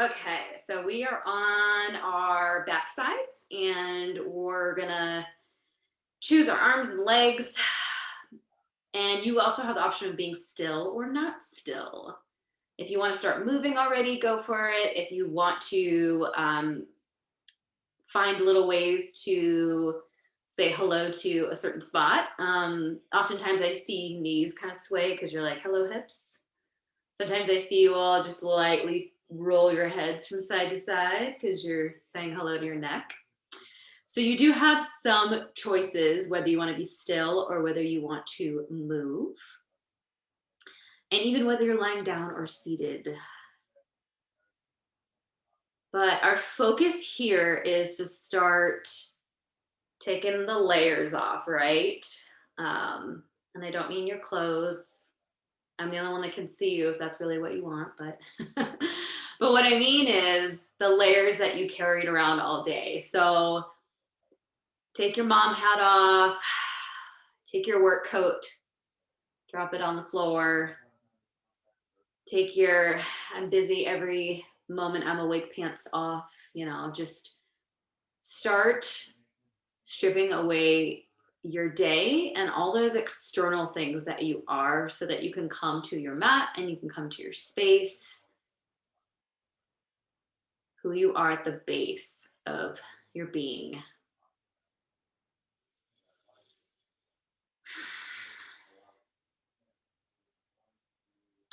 Okay, so we are on our back sides and we're gonna choose our arms and legs. And you also have the option of being still or not still. If you want to start moving already, go for it. If you want to find little ways to say hello to a certain spot, oftentimes I see knees kind of sway because you're like, hello, hips. Sometimes I see you all just lightly roll your heads from side to side because you're saying hello to your neck. So you do have some choices whether you want to be still or whether you want to move, and even whether you're lying down or seated. But our focus here is to start taking the layers off, right? And I don't mean your clothes. I'm the only one that can see you if that's really what you want, but but what I mean is the layers that you carried around all day. So take your mom hat off, take your work coat, drop it on the floor, take your I'm busy every moment I'm awake pants off, just start stripping away your day and all those external things that you are so that you can come to your mat and you can come to your space, who you are at the base of your being.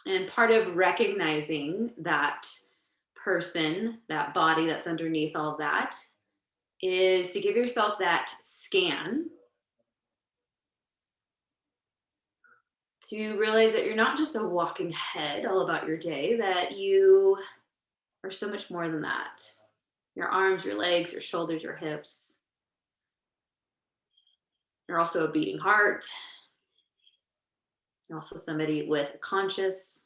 And part of recognizing that person, that body that's underneath all that, is to give yourself that scan to realize that you're not just a walking head all about your day, that you are so much more than that. Your arms, your legs, your shoulders, your hips. You're also a beating heart. You're also somebody with a conscious.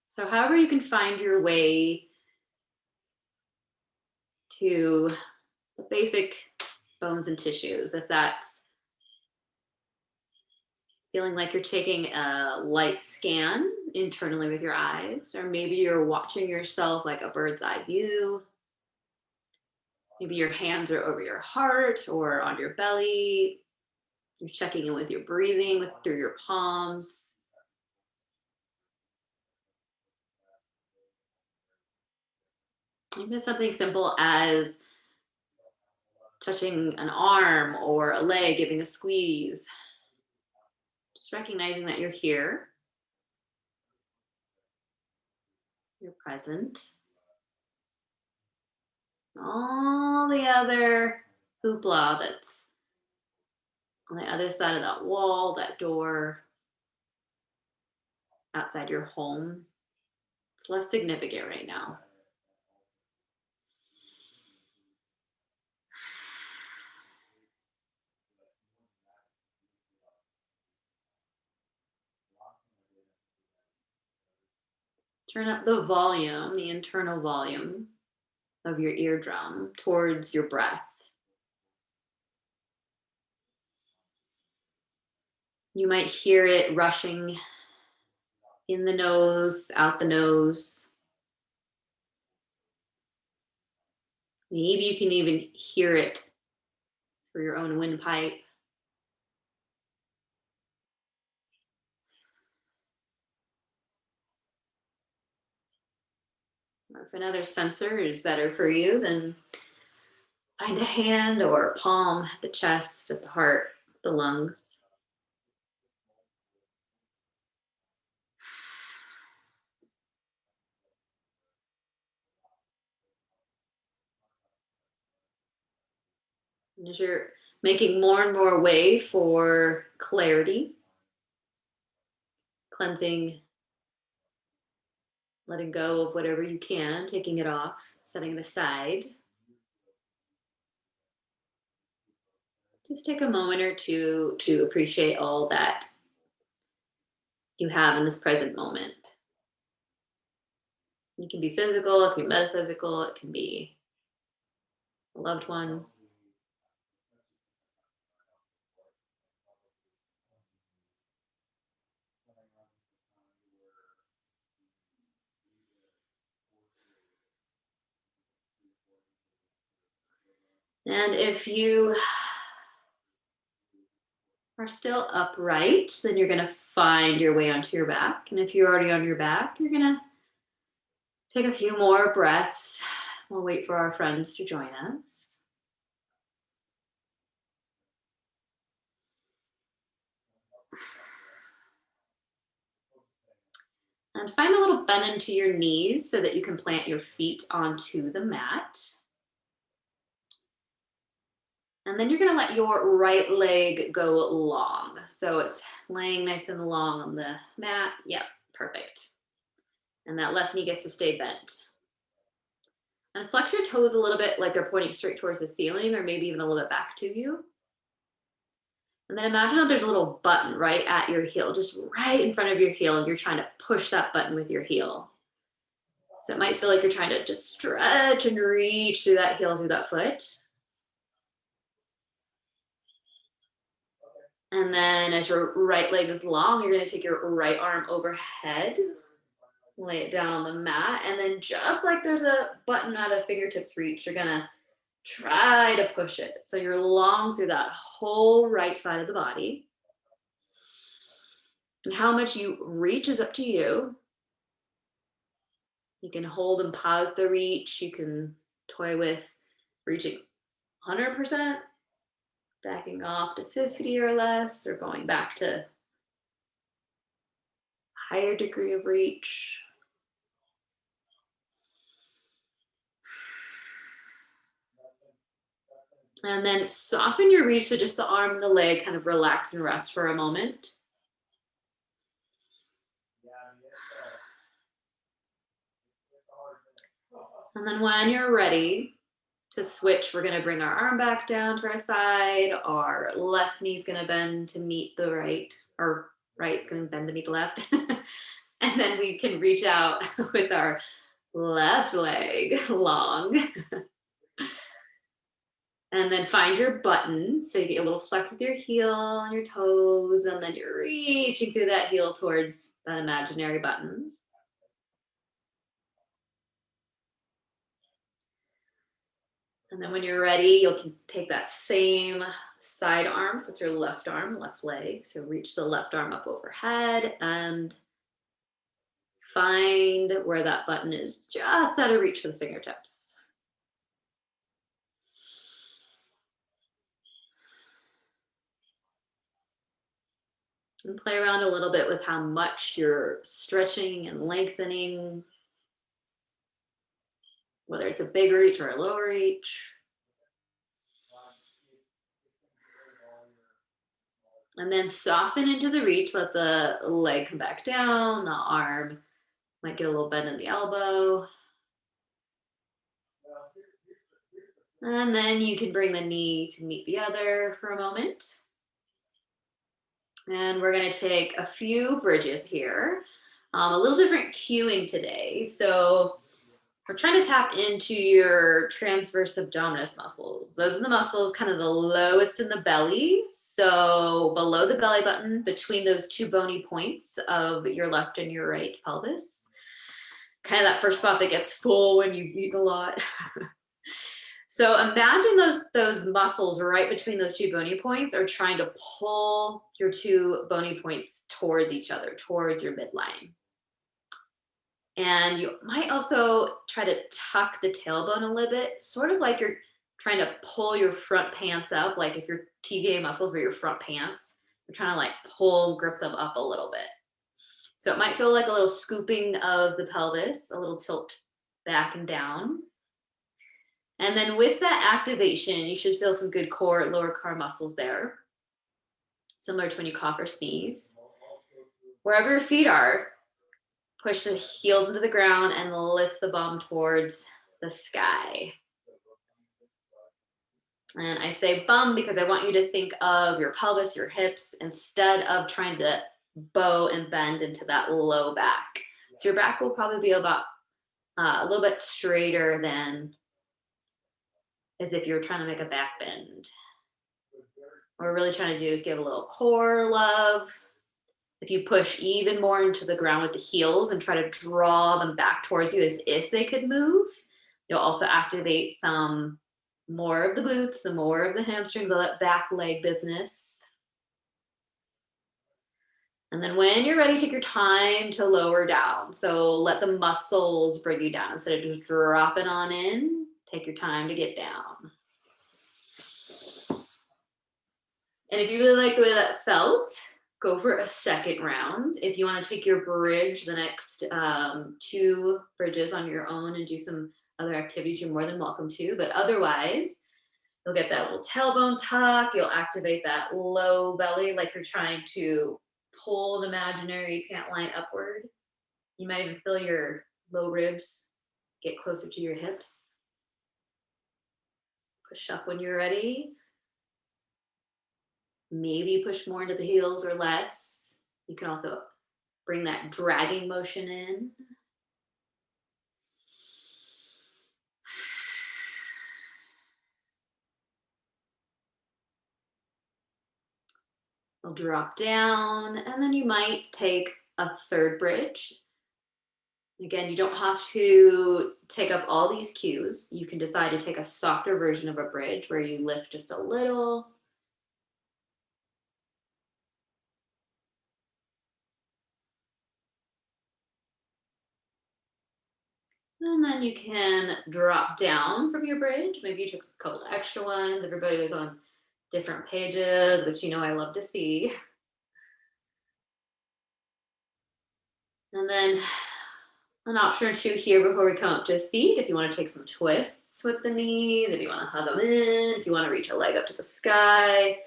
So, however, you can find your way to the basic bones and tissues, if that's feeling like you're taking a light scan internally with your eyes, or maybe you're watching yourself like a bird's eye view. Maybe your hands are over your heart or on your belly. You're checking in with your breathing through your palms. Even something simple as touching an arm or a leg, giving a squeeze. Just recognizing that you're here, you're present. All the other hoopla that's on the other side of that wall, that door, outside your home, it's less significant right now. Turn up the volume, the internal volume of your eardrum towards your breath. You might hear it rushing in the nose, out the nose. Maybe you can even hear it through your own windpipe. Or if another sensor is better for you, then find a hand or a palm at the chest, at the heart, the lungs. And as you're making more and more way for clarity, cleansing, letting go of whatever you can, taking it off, setting it aside, just take a moment or two to appreciate all that you have in this present moment. It can be physical, it can be metaphysical, it can be a loved one. And if you are still upright, then you're going to find your way onto your back. And if you're already on your back, you're going to take a few more breaths. We'll wait for our friends to join us. And find a little bend into your knees so that you can plant your feet onto the mat. And then you're gonna let your right leg go long. So it's laying nice and long on the mat. Yep, perfect. And that left knee gets to stay bent. And flex your toes a little bit like they're pointing straight towards the ceiling or maybe even a little bit back to you. And then imagine that there's a little button right at your heel, just right in front of your heel, and you're trying to push that button with your heel. So it might feel like you're trying to just stretch and reach through that heel, through that foot. And then as your right leg is long, you're going to take your right arm overhead, lay it down on the mat, and then just like there's a button at a fingertips reach, you're going to try to push it. So you're long through that whole right side of the body. And how much you reach is up to you. You can hold and pause the reach. You can toy with reaching 100%, backing off to 50 or less, or going back to higher degree of reach. And then soften your reach so just the arm and the leg kind of relax and rest for a moment. And then when you're ready to switch, we're gonna bring our arm back down to our side. Our left knee's gonna bend to meet the right, or right's gonna bend to meet the left. And then we can reach out with our left leg long. And then find your button. So you get a little flex with your heel and your toes, and then you're reaching through that heel towards that imaginary button. And then when you're ready, you can take that same side arm. So it's your left arm, left leg. So reach the left arm up overhead and find where that button is just out of reach for the fingertips. And play around a little bit with how much you're stretching and lengthening, whether it's a big reach or a little reach. And then soften into the reach, let the leg come back down, the arm might get a little bend in the elbow. And then you can bring the knee to meet the other for a moment. And we're going to take a few bridges here. A little different cueing today. So we're trying to tap into your transverse abdominis muscles. Those are the muscles kind of the lowest in the belly. So below the belly button, between those two bony points of your left and your right pelvis. Kind of that first spot that gets full when you've eaten a lot. So imagine those muscles right between those two bony points are trying to pull your two bony points towards each other, towards your midline. And you might also try to tuck the tailbone a little bit, sort of like you're trying to pull your front pants up, like if your TVA muscles were your front pants, you're trying to like pull, grip them up a little bit. So it might feel like a little scooping of the pelvis, a little tilt back and down. And then with that activation, you should feel some good core, lower core muscles there, similar to when you cough or sneeze. Wherever your feet are, push the heels into the ground and lift the bum towards the sky. And I say bum because I want you to think of your pelvis, your hips, instead of trying to bow and bend into that low back. So your back will probably be about a little bit straighter than as if you're trying to make a back bend. What we're really trying to do is give a little core love. If you push even more into the ground with the heels and try to draw them back towards you as if they could move, you'll also activate some more of the glutes, the more of the hamstrings, all that back leg business. And then when you're ready, take your time to lower down. So let the muscles bring you down instead of just dropping on in. Take your time to get down. And if you really like the way that felt, go for a second round. If you want to take your bridge, the next 2 bridges on your own and do some other activities, you're more than welcome to. But otherwise, you'll get that little tailbone tuck. You'll activate that low belly like you're trying to pull an imaginary pant line upward. You might even feel your low ribs get closer to your hips. Push up when you're ready. Maybe push more into the heels or less. You can also bring that dragging motion in. I'll drop down, and then you might take a third bridge. Again, you don't have to take up all these cues. You can decide to take a softer version of a bridge where you lift just a little. And then you can drop down from your bridge. Maybe you took a couple extra ones. Everybody was on different pages, which you know I love to see. And then an option or two here before we come up to a seat. If you want to take some twists with the knees, if you want to hug them in, if you want to reach a leg up to the sky.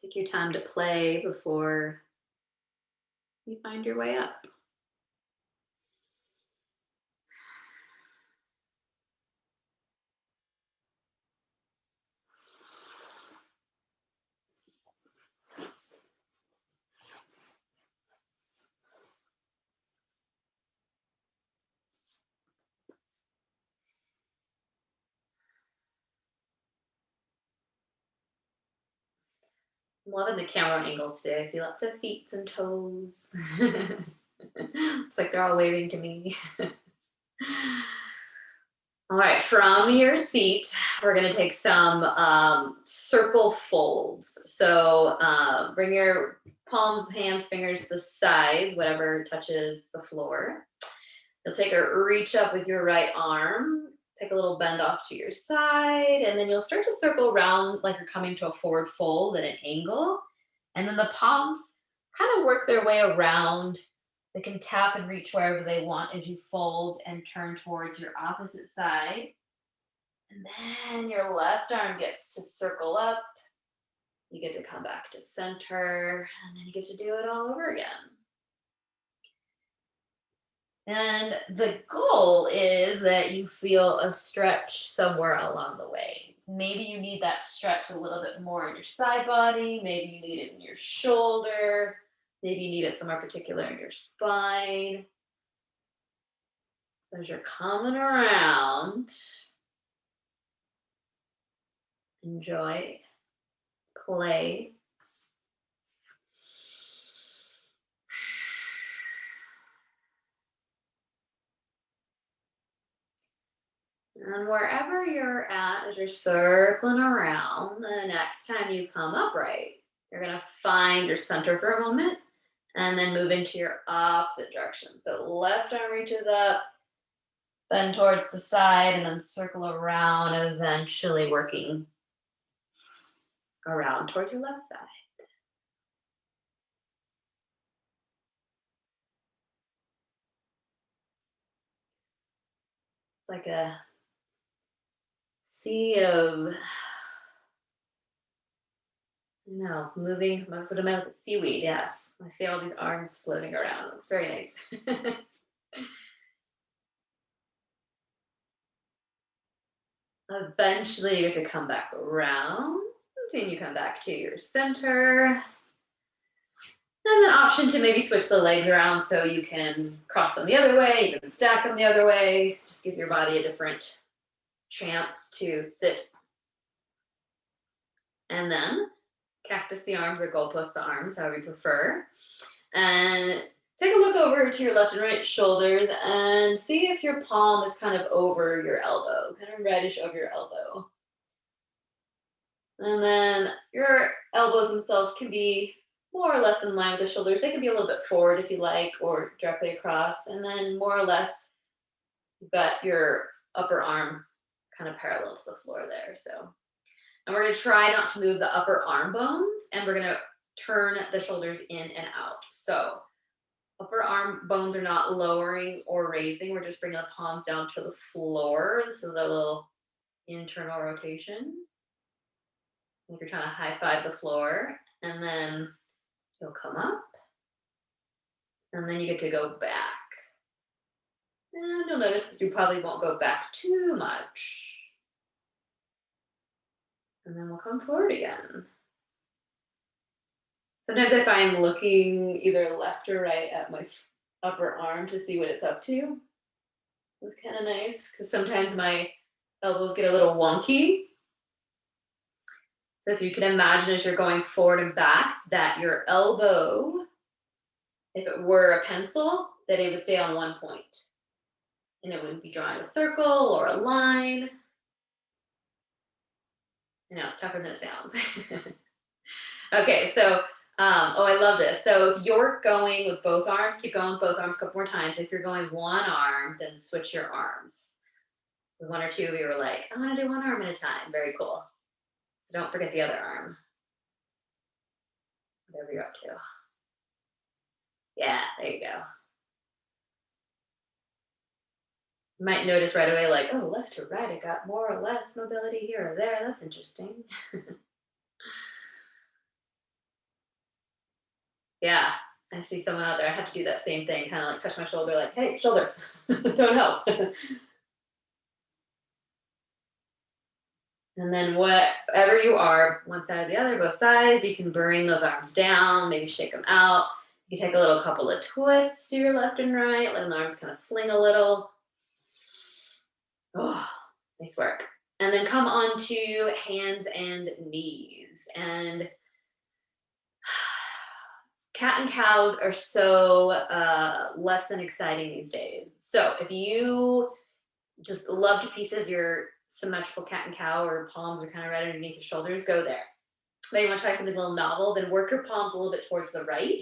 Take your time to play before you find your way up. I'm loving the camera angles today. I see lots of feet and toes. It's like they're all waving to me. All right, from your seat, we're gonna take some circle folds. So bring your palms, hands, fingers to the sides, whatever touches the floor. You'll take a reach up with your right arm, take a little bend off to your side, and then you'll start to circle around like you're coming to a forward fold at an angle. And then the palms kind of work their way around. They can tap and reach wherever they want as you fold and turn towards your opposite side. And then your left arm gets to circle up. You get to come back to center, and then you get to do it all over again. And the goal is that you feel a stretch somewhere along the way. Maybe you need that stretch a little bit more in your side body. Maybe you need it in your shoulder. Maybe you need it somewhere particular in your spine. As you're coming around, enjoy, play. And wherever you're at, as you're circling around, the next time you come upright, you're going to find your center for a moment and then move into your opposite direction. So left arm reaches up, bend towards the side, and then circle around, eventually working around towards your left side. It's like a sea of, moving, I'm gonna put them out with seaweed, yes. I see all these arms floating around. It's very nice. Eventually you get to come back around and you come back to your center. And then option to maybe switch the legs around so you can cross them the other way, you can stack them the other way. Just give your body a different chance to sit, and then cactus the arms or goalpost the arms, however you prefer. And take a look over to your left and right shoulders and see if your palm is kind of over your elbow, kind of reddish over your elbow. And then your elbows themselves can be more or less in line with the shoulders. They can be a little bit forward if you like, or directly across. And then more or less, you've got your upper arm kind of parallel to the floor there. So, and we're gonna try not to move the upper arm bones, and we're gonna turn the shoulders in and out. So upper arm bones are not lowering or raising. We're just bringing the palms down to the floor. This is a little internal rotation. Like you're trying to high five the floor, and then you'll come up, and then you get to go back. And you'll notice that you probably won't go back too much. And then we'll come forward again. Sometimes I find looking either left or right at my upper arm to see what it's up to. It's kind of nice because sometimes my elbows get a little wonky. So if you can imagine as you're going forward and back that your elbow, if it were a pencil, that it would stay on one point. And it wouldn't be drawing a circle or a line. I know it's tougher than it sounds. Okay, so, oh, I love this. So if you're going with both arms, keep going with both arms a couple more times. If you're going one arm, then switch your arms. With one or two of you were like, I want to do one arm at a time. Very cool. So don't forget the other arm. Whatever you're up to. Yeah, there you go. You might notice right away, like, oh, left to right, I got more or less mobility here or there. That's interesting. Yeah, I see someone out there. I have to do that same thing, kind of like touch my shoulder, like, hey, shoulder, don't help. And then whatever you are, one side or the other, both sides, you can bring those arms down, maybe shake them out. You take a little couple of twists to your left and right, letting the arms kind of fling a little. Oh, nice work. And then come on to hands and knees. And cat and cows are so less than exciting these days. So if you just love to pieces your symmetrical cat and cow, or palms are kind of right underneath your shoulders, go there. Maybe you want to try something a little novel, then work your palms a little bit towards the right,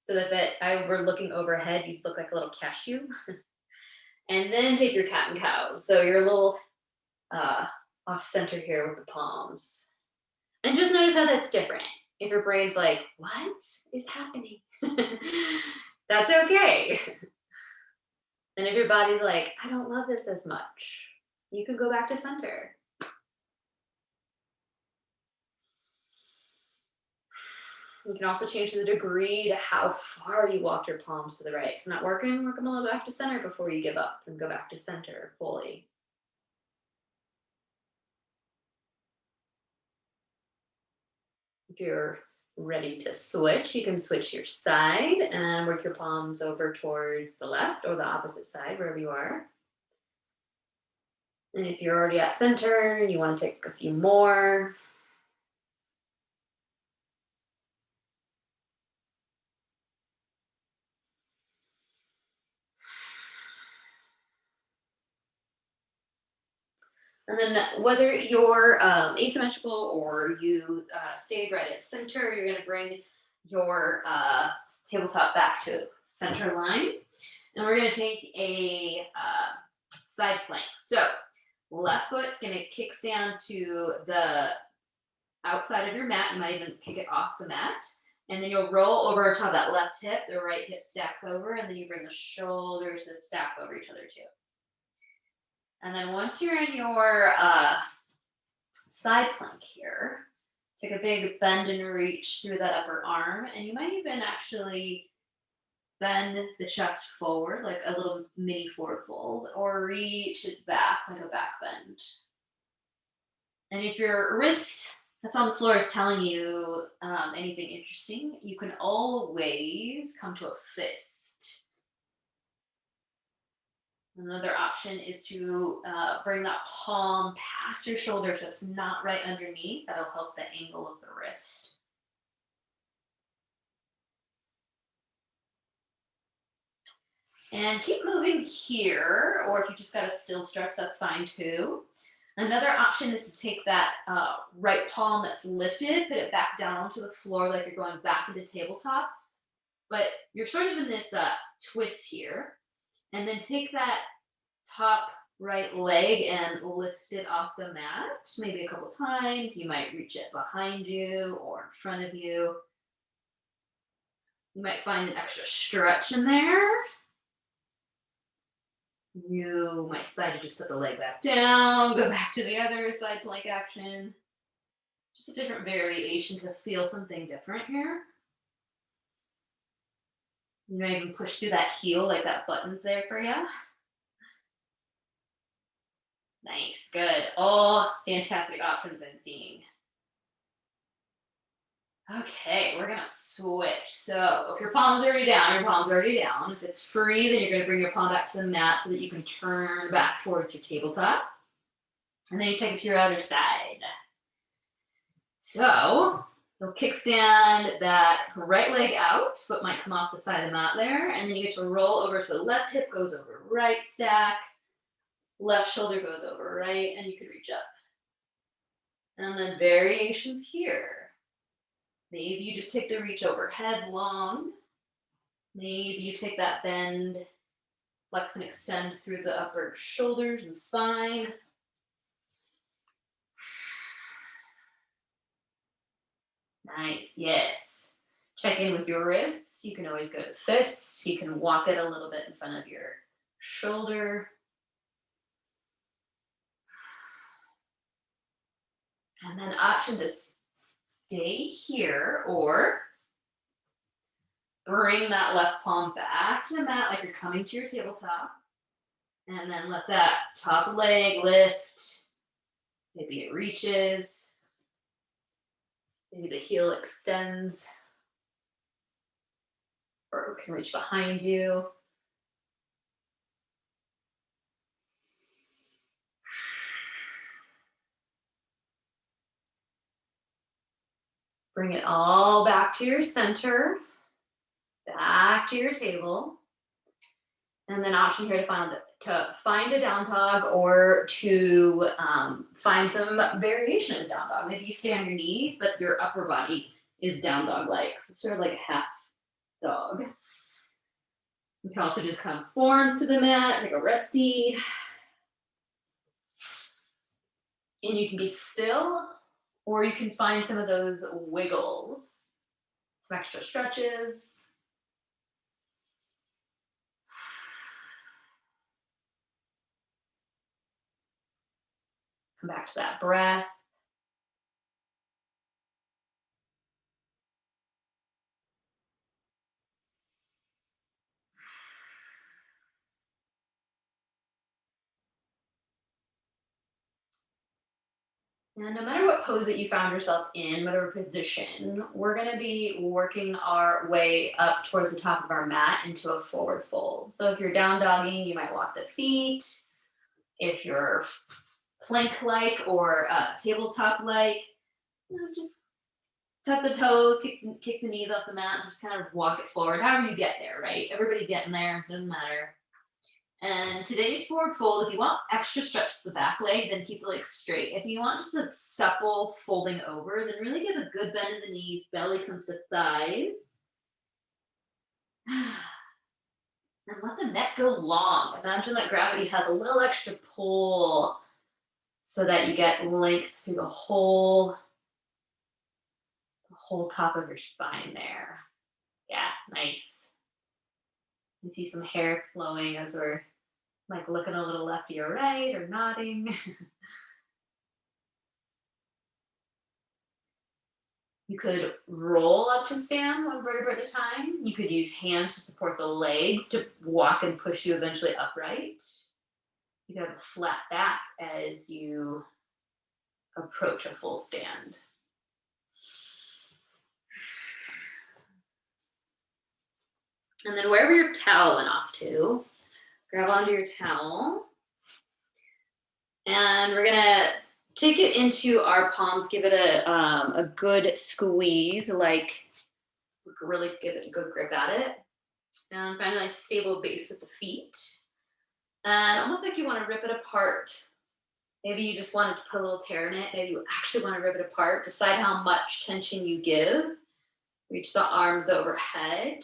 so that I were looking overhead, you'd look like a little cashew. And then take your cat and cow. So you're a little off center here with the palms. And just notice how that's different. If your brain's like, what is happening? That's okay. And if your body's like, I don't love this as much, you can go back to center. You can also change the degree to how far you walk your palms to the right. If it's not working, work them a little back to center before you give up and go back to center fully. If you're ready to switch, you can switch your side and work your palms over towards the left or the opposite side, wherever you are. And if you're already at center and you want to take a few more, and then whether you're asymmetrical or you stayed right at center, you're going to bring your tabletop back to center line. And we're going to take a side plank. So left foot's going to kick down to the outside of your mat. You might even kick it off the mat. And then you'll roll over top of that left hip. The right hip stacks over, and then you bring the shoulders to stack over each other too. And then once you're in your side plank here, take a big bend and reach through that upper arm. And you might even actually bend the chest forward, like a little mini forward fold, or reach it back like a back bend. And if your wrist that's on the floor is telling you anything interesting, you can always come to a fist. Another option is to bring that palm past your shoulder so it's not right underneath. That'll help the angle of the wrist. And keep moving here, or if you just got a still stretch, that's fine too. Another option is to take that right palm that's lifted, put it back down onto the floor like you're going back into tabletop. But you're sort of in this twist here. And then take that top right leg and lift it off the mat, maybe a couple times. You might reach it behind you or in front of you. You might find an extra stretch in there. You might decide to just put the leg back down, go back to the other side plank action. Just a different variation to feel something different here. You might even push through that heel like that button's there for you. Nice, good. All fantastic options I'm seeing. Okay, we're gonna switch. So if your palm's already down, your palm's already down. If it's free, then you're gonna bring your palm back to the mat so that you can turn back towards your tabletop. And then you take it to your other side. So you'll kickstand that right leg out, foot might come off the side of the mat there, and then you get to roll over so the left hip goes over right stack, left shoulder goes over right, and you can reach up. And then variations here. Maybe you just take the reach overhead long. Maybe you take that bend, flex and extend through the upper shoulders and spine. Nice, yes. Check in with your wrists. You can always go to fists. You can walk it a little bit in front of your shoulder. And then option to stay here or bring that left palm back to the mat like you're coming to your tabletop. And then let that top leg lift. Maybe it reaches. Maybe the heel extends. Or it can reach behind you. Bring it all back to your center, back to your table. And then option here to find a down dog or to find some variation of down dog. Maybe you stay on your knees, but your upper body is down dog like. So sort of like a half dog. You can also just come forms to the mat, take a resty. And you can be still, or you can find some of those wiggles, some extra stretches. Come back to that breath. And no matter what pose that you found yourself in, whatever position, we're going to be working our way up towards the top of our mat into a forward fold. So if you're down dogging, you might walk the feet. If you're plank-like or tabletop-like, just tuck the toes, kick the knees off the mat, and just kind of walk it forward. However you get there, right? Everybody's getting there, doesn't matter. And today's forward fold, if you want extra stretch to the back leg, then keep the leg straight. If you want just a supple folding over, then really give a good bend in the knees, belly comes to thighs. And let the neck go long. Imagine that gravity has a little extra pull so that you get length through the whole top of your spine there. Yeah, nice. You see some hair flowing as we're like looking a little lefty or right or nodding. You could roll up to stand one vertebra at a time. You could use hands to support the legs to walk and push you eventually upright. You could have a flat back as you approach a full stand. And then wherever your towel went off to, Grab onto your towel. And we're gonna take it into our palms, give it a good squeeze, like really give it a good grip at it. And find a nice stable base with the feet. And almost like you want to rip it apart. Maybe you just wanted to put a little tear in it. Maybe you actually want to rip it apart. Decide how much tension you give. Reach the arms overhead.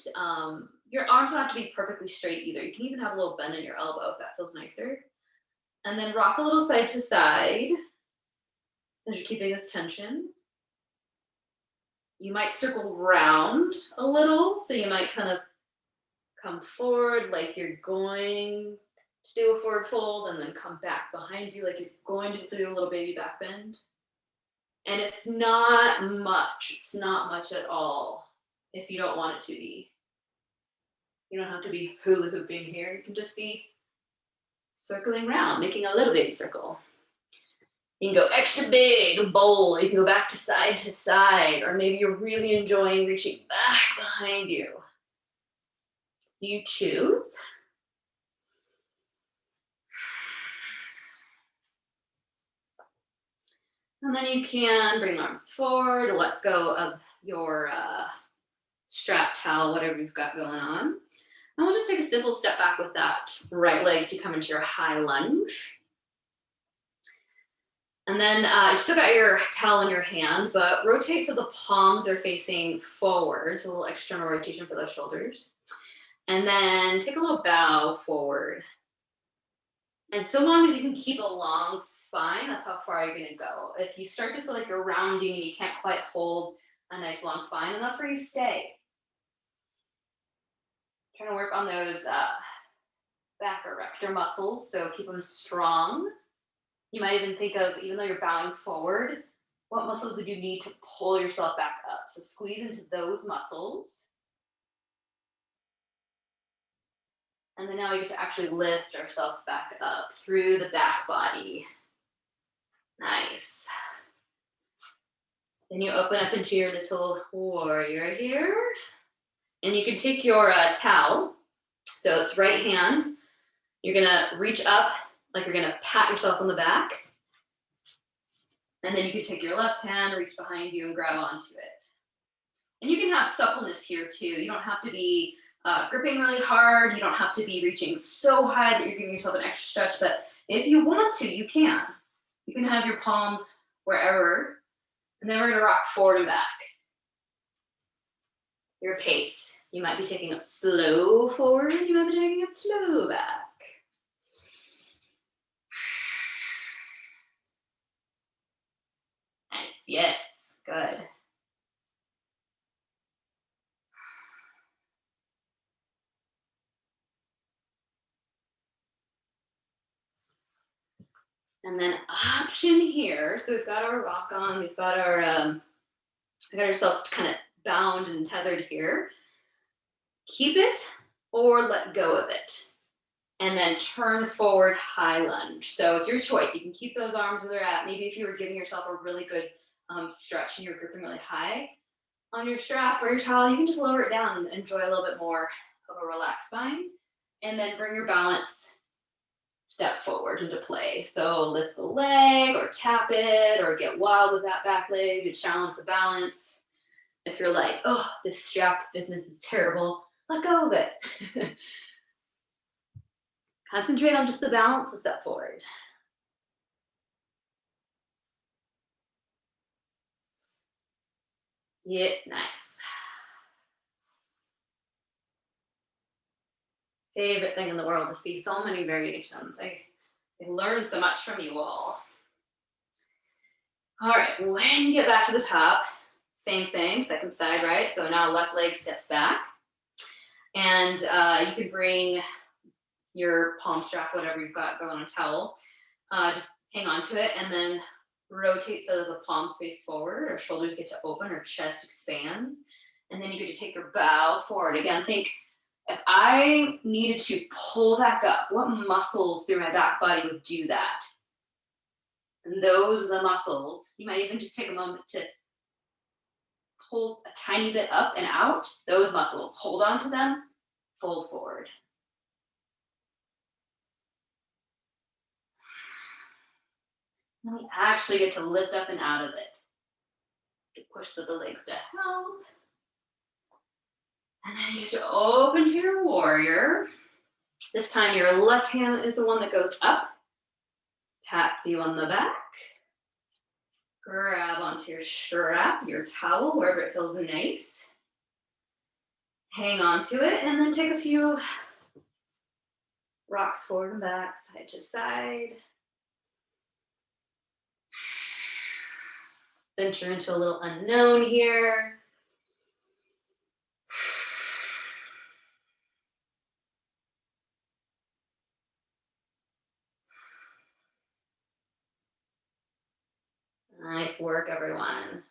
Your arms don't have to be perfectly straight either. You can even have a little bend in your elbow if that feels nicer. And then rock a little side to side as you're keeping this tension. You might circle round a little. So you might kind of come forward like you're going to do a forward fold and then come back behind you like you're going to do a little baby back bend. And it's not much. It's not much at all if you don't want it to be. You don't have to be hula hooping here. You can just be circling around, making a little baby circle. You can go extra big, bold. You can go back to side, or maybe you're really enjoying reaching back behind you. You choose. And then you can bring arms forward, let go of your strap towel, whatever you've got going on. And we'll just take a simple step back with that right leg so you come into your high lunge. And then you still got your towel in your hand, but rotate so the palms are facing forward. So a little external rotation for those shoulders. And then take a little bow forward. And so long as you can keep a long spine, that's how far you're gonna go. If you start to feel like you're rounding and you can't quite hold a nice long spine, and that's where you stay. Trying to work on those back erector muscles, so keep them strong. You might even think of, even though you're bowing forward, what muscles would you need to pull yourself back up? So squeeze into those muscles. And then now we get to actually lift ourselves back up through the back body. Nice. Then you open up into your little warrior here. And you can take your towel. So it's right hand. You're gonna reach up like you're gonna pat yourself on the back. And then you can take your left hand, reach behind you and grab onto it. And you can have suppleness here too. You don't have to be gripping really hard. You don't have to be reaching so high that you're giving yourself an extra stretch, but if you want to, you can. You can have your palms wherever, and then we're gonna rock forward and back. Your pace. You might be taking it slow forward, you might be taking it slow back. Nice, yes, good. And then option here. So we've got our rock on, we've got our, we got ourselves kind of bound and tethered here. Keep it or let go of it. And then turn forward, high lunge. So it's your choice. You can keep those arms where they're at. Maybe if you were giving yourself a really good stretch and you're gripping really high on your strap or your towel, you can just lower it down and enjoy a little bit more of a relaxed spine. And then bring your balance step forward into play. So lift the leg or tap it or get wild with that back leg to challenge the balance. If you're like, oh, this strap business is terrible, let go of it. Concentrate on just the balance and step forward. Yes, nice. Favorite thing in the world to see so many variations. I learned so much from you all. All right, when you get back to the top, same, second side, right? So now left leg steps back. And you can bring your palm strap, whatever you've got going on a towel, just hang on to it and then rotate so that the palms face forward, our shoulders get to open, our chest expands. And then you get to take your bow forward. Again, think if I needed to pull back up, what muscles through my back body would do that? And those are the muscles. You might even just take a moment to pull a tiny bit up and out. Those muscles, hold on to them, fold forward. And we actually get to lift up and out of it. Push with the legs to help. And then you get to open to your warrior. This time your left hand is the one that goes up, pats you on the back. Grab onto your strap, your towel, wherever it feels nice. Hang on to it, and then take a few rocks forward and back, side to side. Venture into a little unknown here. Nice work, everyone.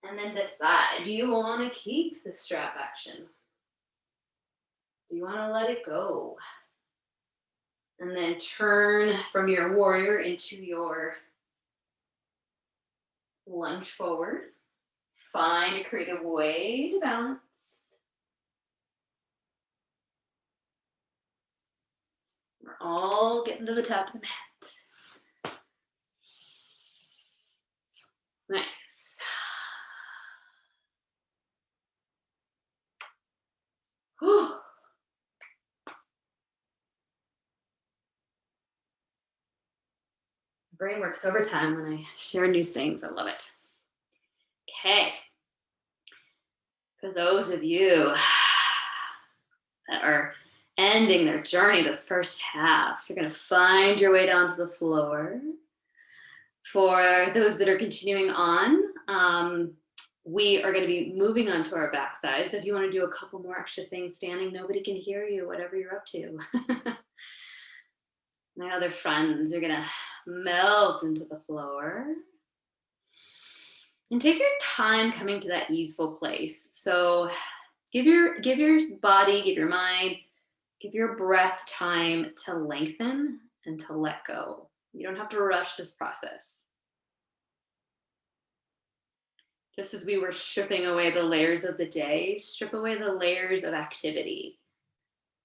And then decide, do you want to keep the strap action? Do you want to let it go? And then turn from your warrior into your lunge forward. Find a creative way to balance. We're all getting to the top of the mat. Nice. Whew. Brain works overtime when I share new things. I love it. Okay. For those of you that are ending their journey this first half, you're going to find your way down to the floor. For those that are continuing on, we are going to be moving on to our backside. So if you want to do a couple more extra things standing, nobody can hear you, whatever you're up to. My other friends are going to melt into the floor. And take your time coming to that easeful place. So give your body, give your mind, give your breath time to lengthen and to let go. You don't have to rush this process. Just as we were stripping away the layers of the day, strip away the layers of activity.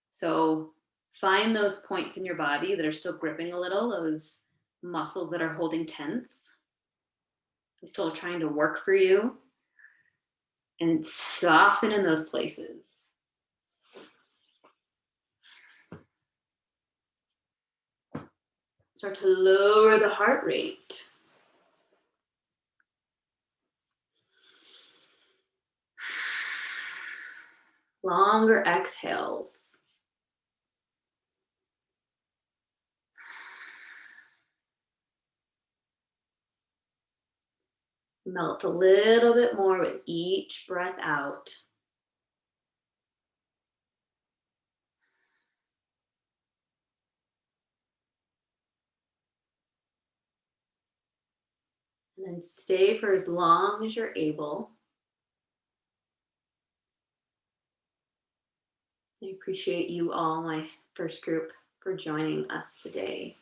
So find those points in your body that are still gripping a little, those muscles that are holding tense. They're still trying to work for you. And soften in those places. Start to lower the heart rate. Longer exhales. Melt a little bit more with each breath out. And then stay for as long as you're able. I appreciate you all, my first group, for joining us today.